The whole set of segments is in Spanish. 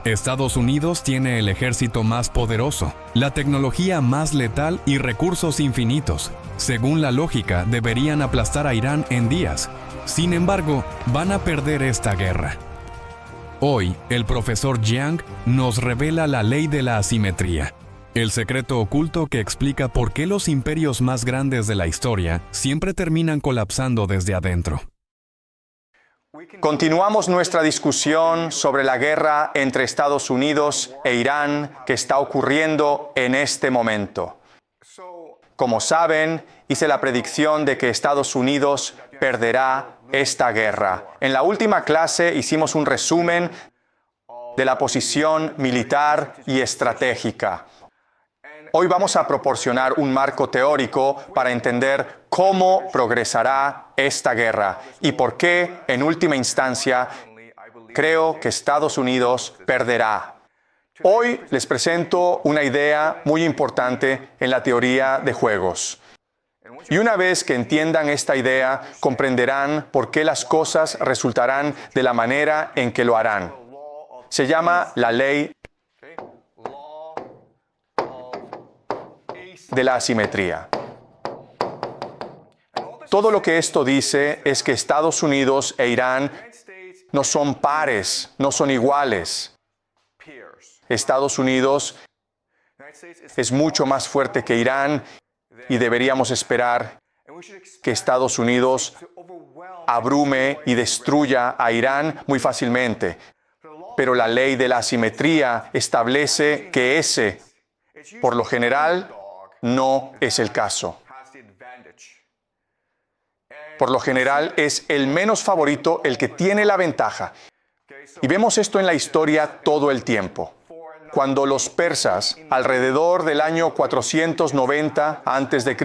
Estados Unidos tiene el ejército más poderoso, la tecnología más letal y recursos infinitos. Según la lógica, deberían aplastar a Irán en días. Sin embargo, van a perder esta guerra. Hoy, el profesor Jiang nos revela la ley de la asimetría, el secreto oculto que explica por qué los imperios más grandes de la historia siempre terminan colapsando desde adentro. Continuamos nuestra discusión sobre la guerra entre Estados Unidos e Irán que está ocurriendo en este momento. Como saben, hice la predicción de que Estados Unidos perderá esta guerra. En la última clase hicimos un resumen de la posición militar y estratégica. Hoy vamos a proporcionar un marco teórico para entender cómo progresará esta guerra y por qué, en última instancia, creo que Estados Unidos perderá. Hoy les presento una idea muy importante en la teoría de juegos. Y una vez que entiendan esta idea, comprenderán por qué las cosas resultarán de la manera en que lo harán. Se llama la ley de la asimetría. Todo lo que esto dice es que Estados Unidos e Irán no son pares, no son iguales. Estados Unidos es mucho más fuerte que Irán y deberíamos esperar que Estados Unidos abrume y destruya a Irán muy fácilmente. Pero la ley de la asimetría establece que ese, por lo general, no es el caso. Por lo general, es el menos favorito el que tiene la ventaja. Y vemos esto en la historia todo el tiempo. Cuando los persas, alrededor del año 490 a.C.,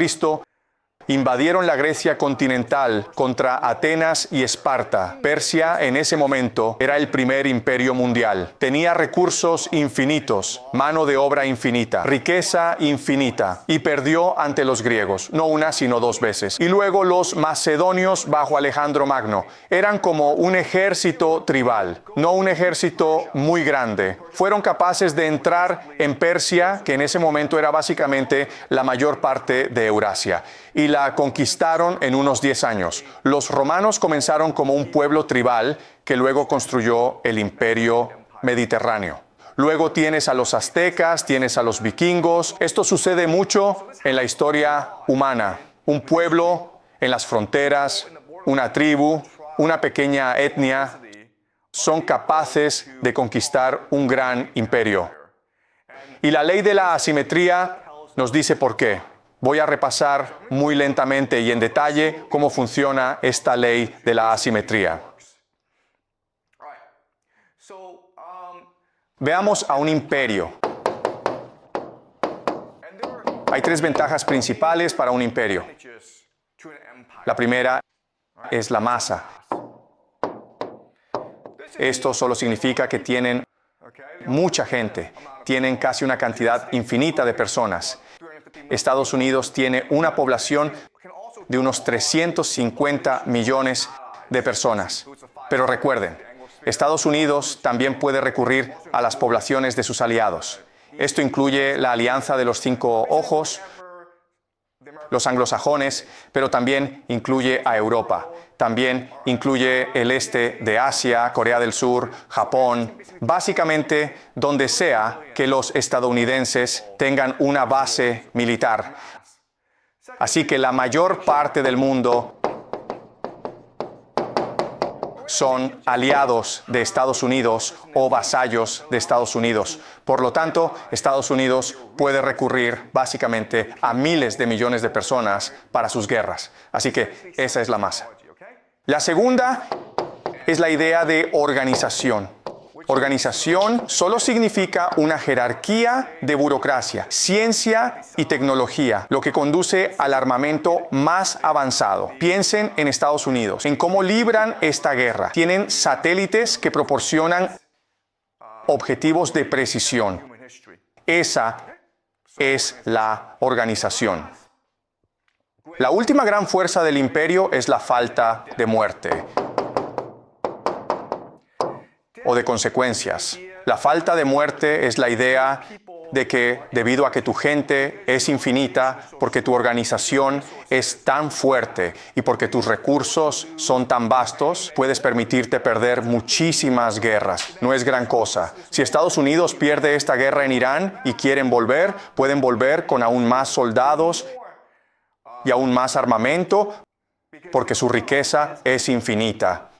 invadieron la Grecia continental contra Atenas y Esparta. Persia en ese momento era el primer imperio mundial. Tenía recursos infinitos, mano de obra infinita, riqueza infinita y perdió ante los griegos, no una sino dos veces. Y luego los macedonios bajo Alejandro Magno. Eran como un ejército tribal, no un ejército muy grande. Fueron capaces de entrar en Persia, que en ese momento era básicamente la mayor parte de Eurasia, y la conquistaron en unos 10 años. Los romanos comenzaron como un pueblo tribal que luego construyó el imperio mediterráneo. Luego tienes a los aztecas, tienes a los vikingos. Esto sucede mucho en la historia humana. Un pueblo en las fronteras, una tribu, una pequeña etnia, son capaces de conquistar un gran imperio. Y la ley de la asimetría nos dice por qué. Voy a repasar muy lentamente y en detalle cómo funciona esta ley de la asimetría. Veamos a un imperio. Hay tres ventajas principales para un imperio. La primera es la masa. Esto solo significa que tienen mucha gente, tienen casi una cantidad infinita de personas. Estados Unidos tiene una población de unos 350 millones de personas. Pero recuerden, Estados Unidos también puede recurrir a las poblaciones de sus aliados. Esto incluye la Alianza de los Cinco Ojos, los anglosajones, pero también incluye a Europa. También incluye el este de Asia, Corea del Sur, Japón, básicamente donde sea que los estadounidenses tengan una base militar. Así que la mayor parte del mundo son aliados de Estados Unidos o vasallos de Estados Unidos. Por lo tanto, Estados Unidos puede recurrir básicamente a miles de millones de personas para sus guerras. Así que esa es la masa. La segunda es la idea de organización. Organización solo significa una jerarquía de burocracia, ciencia y tecnología, lo que conduce al armamento más avanzado. Piensen en Estados Unidos, en cómo libran esta guerra. Tienen satélites que proporcionan objetivos de precisión. Esa es la organización. La última gran fuerza del imperio es la falta de muerte o de consecuencias. La falta de muerte es la idea de que debido a que tu gente es infinita, porque tu organización es tan fuerte y porque tus recursos son tan vastos, puedes permitirte perder muchísimas guerras. No es gran cosa. Si Estados Unidos pierde esta guerra en Irán y quieren volver, pueden volver con aún más soldados y aún más armamento, porque su riqueza es infinita.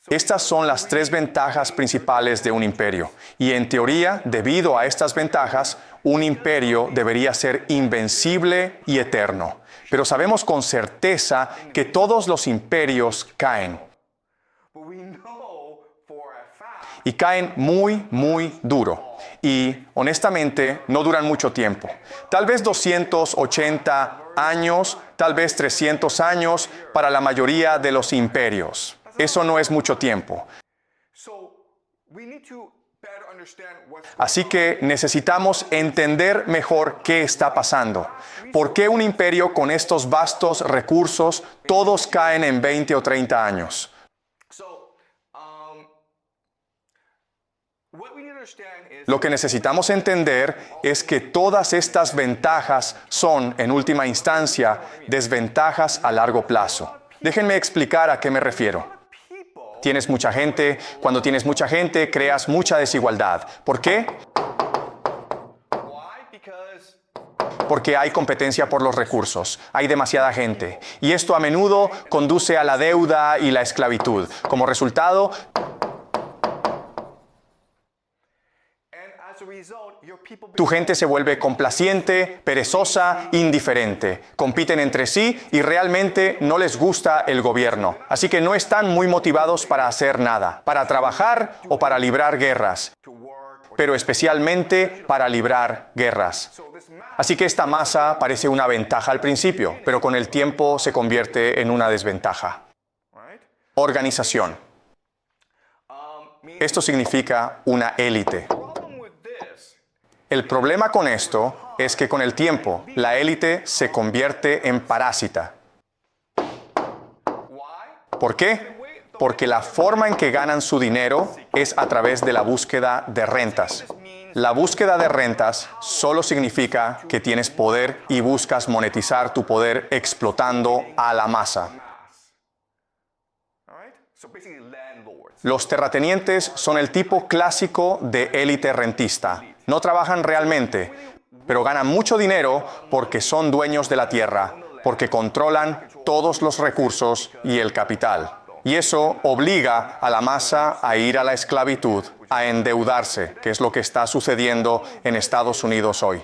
Estas son las tres ventajas principales de un imperio. Y en teoría, debido a estas ventajas, un imperio debería ser invencible y eterno. Pero sabemos con certeza que todos los imperios caen. Y caen muy, muy duro. Y honestamente no duran mucho tiempo. Tal vez 280 años, tal vez 300 años para la mayoría de los imperios. Eso no es mucho tiempo. Así que necesitamos entender mejor qué está pasando. ¿Por qué un imperio con estos vastos recursos todos caen en 20 o 30 años? Lo que necesitamos entender es que todas estas ventajas son, en última instancia, desventajas a largo plazo. Déjenme explicar a qué me refiero. Tienes mucha gente. Cuando tienes mucha gente, creas mucha desigualdad. ¿Por qué? Porque hay competencia por los recursos. Hay demasiada gente. Y esto a menudo conduce a la deuda y la esclavitud. Como resultado, tu gente se vuelve complaciente, perezosa, indiferente. Compiten entre sí y realmente no les gusta el gobierno. Así que no están muy motivados para hacer nada, para trabajar o para librar guerras, pero especialmente para librar guerras. Así que esta masa parece una ventaja al principio, pero con el tiempo se convierte en una desventaja. Organización. Esto significa una élite. El problema con esto es que con el tiempo, la élite se convierte en parásita. ¿Por qué? Porque la forma en que ganan su dinero es a través de la búsqueda de rentas. La búsqueda de rentas solo significa que tienes poder y buscas monetizar tu poder explotando a la masa. Los terratenientes son el tipo clásico de élite rentista. No trabajan realmente, pero ganan mucho dinero porque son dueños de la tierra, porque controlan todos los recursos y el capital. Y eso obliga a la masa a ir a la esclavitud, a endeudarse, que es lo que está sucediendo en Estados Unidos hoy.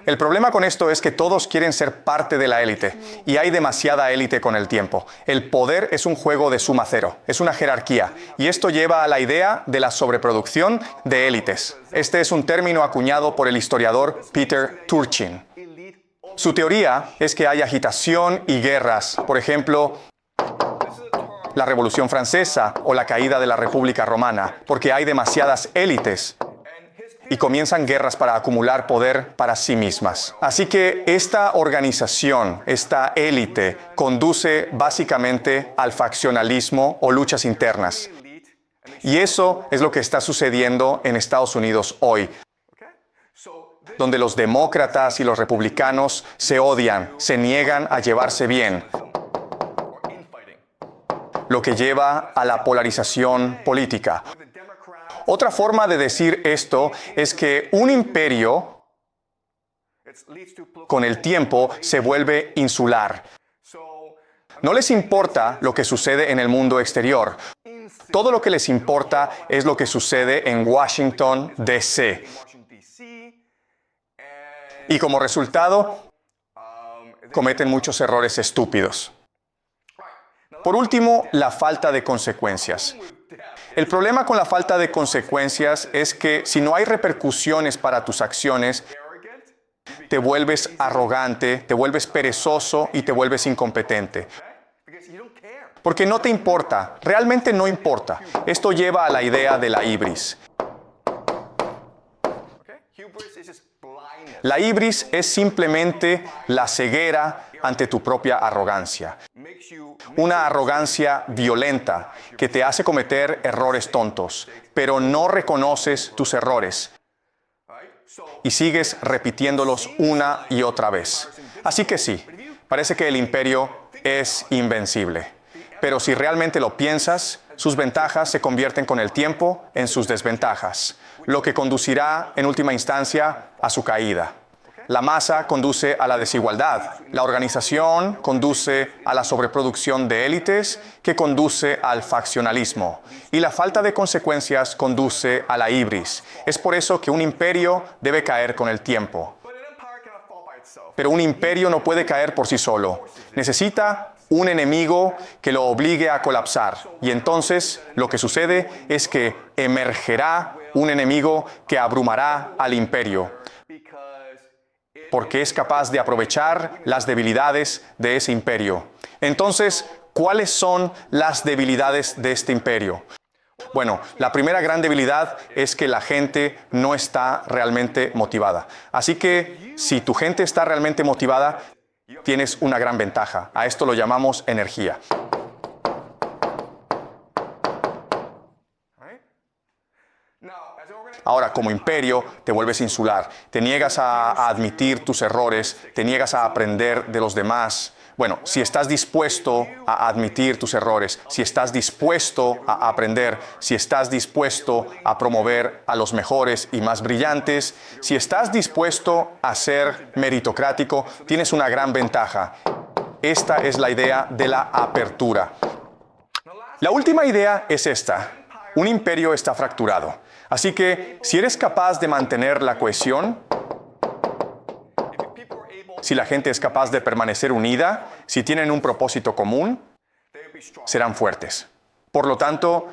El problema con esto es que todos quieren ser parte de la élite, y hay demasiada élite con el tiempo. El poder es un juego de suma cero, es una jerarquía, y esto lleva a la idea de la sobreproducción de élites. Este es un término acuñado por el historiador Peter Turchin. Su teoría es que hay agitación y guerras, por ejemplo, la Revolución Francesa o la caída de la República Romana, porque hay demasiadas élites y comienzan guerras para acumular poder para sí mismas. Así que esta organización, esta élite, conduce básicamente al faccionalismo o luchas internas. Y eso es lo que está sucediendo en Estados Unidos hoy, donde los demócratas y los republicanos se odian, se niegan a llevarse bien, lo que lleva a la polarización política. Otra forma de decir esto es que un imperio, con el tiempo, se vuelve insular. No les importa lo que sucede en el mundo exterior. Todo lo que les importa es lo que sucede en Washington, D.C. Y como resultado, cometen muchos errores estúpidos. Por último, la falta de consecuencias. El problema con la falta de consecuencias es que si no hay repercusiones para tus acciones, te vuelves arrogante, te vuelves perezoso y te vuelves incompetente. Porque no te importa, realmente no importa. Esto lleva a la idea de la ibris. La ibris es simplemente la ceguera ante tu propia arrogancia. Una arrogancia violenta que te hace cometer errores tontos, pero no reconoces tus errores y sigues repitiéndolos una y otra vez. Así que sí, parece que el imperio es invencible. Pero si realmente lo piensas, sus ventajas se convierten con el tiempo en sus desventajas, lo que conducirá en última instancia a su caída. La masa conduce a la desigualdad, la organización conduce a la sobreproducción de élites, que conduce al faccionalismo, y la falta de consecuencias conduce a la ibris. Es por eso que un imperio debe caer con el tiempo. Pero un imperio no puede caer por sí solo. Necesita un enemigo que lo obligue a colapsar. Y entonces lo que sucede es que emergerá un enemigo que abrumará al imperio, porque es capaz de aprovechar las debilidades de ese imperio. Entonces, ¿cuáles son las debilidades de este imperio? Bueno, la primera gran debilidad es que la gente no está realmente motivada. Así que, si tu gente está realmente motivada, tienes una gran ventaja. A esto lo llamamos energía. Ahora, como imperio, te vuelves insular. Te niegas a admitir tus errores, te niegas a aprender de los demás. Bueno, si estás dispuesto a admitir tus errores, si estás dispuesto a aprender, si estás dispuesto a promover a los mejores y más brillantes, si estás dispuesto a ser meritocrático, tienes una gran ventaja. Esta es la idea de la apertura. La última idea es esta. Un imperio está fracturado. Así que, si eres capaz de mantener la cohesión, si la gente es capaz de permanecer unida, si tienen un propósito común, serán fuertes. Por lo tanto,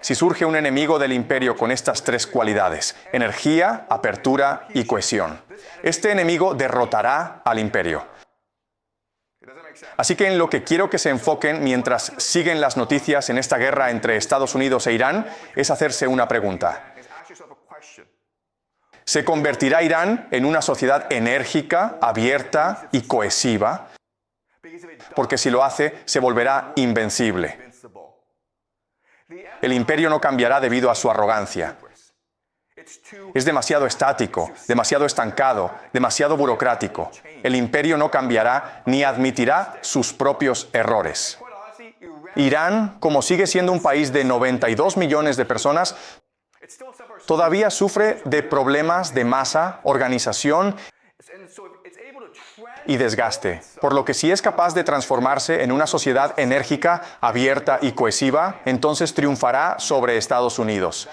si surge un enemigo del imperio con estas tres cualidades, energía, apertura y cohesión, este enemigo derrotará al imperio. Así que en lo que quiero que se enfoquen mientras siguen las noticias en esta guerra entre Estados Unidos e Irán es hacerse una pregunta. ¿Se convertirá Irán en una sociedad enérgica, abierta y cohesiva? Porque si lo hace, se volverá invencible. El imperio no cambiará debido a su arrogancia. Es demasiado estático, demasiado estancado, demasiado burocrático. El imperio no cambiará ni admitirá sus propios errores. Irán, como sigue siendo un país de 92 millones de personas, todavía sufre de problemas de masa, organización y desgaste. Por lo que si es capaz de transformarse en una sociedad enérgica, abierta y cohesiva, entonces triunfará sobre Estados Unidos.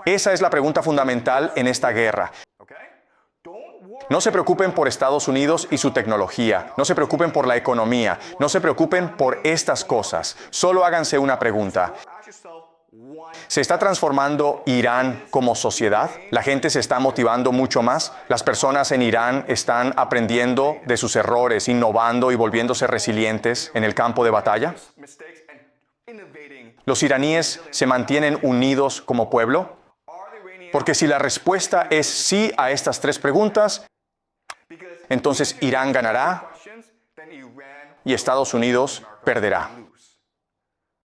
Esa es la pregunta fundamental en esta guerra. No se preocupen por Estados Unidos y su tecnología. No se preocupen por la economía. No se preocupen por estas cosas. Solo háganse una pregunta. ¿Se está transformando Irán como sociedad? ¿La gente se está motivando mucho más? ¿Las personas en Irán están aprendiendo de sus errores, innovando y volviéndose resilientes en el campo de batalla? ¿Los iraníes se mantienen unidos como pueblo? Porque si la respuesta es sí a estas tres preguntas, entonces Irán ganará y Estados Unidos perderá.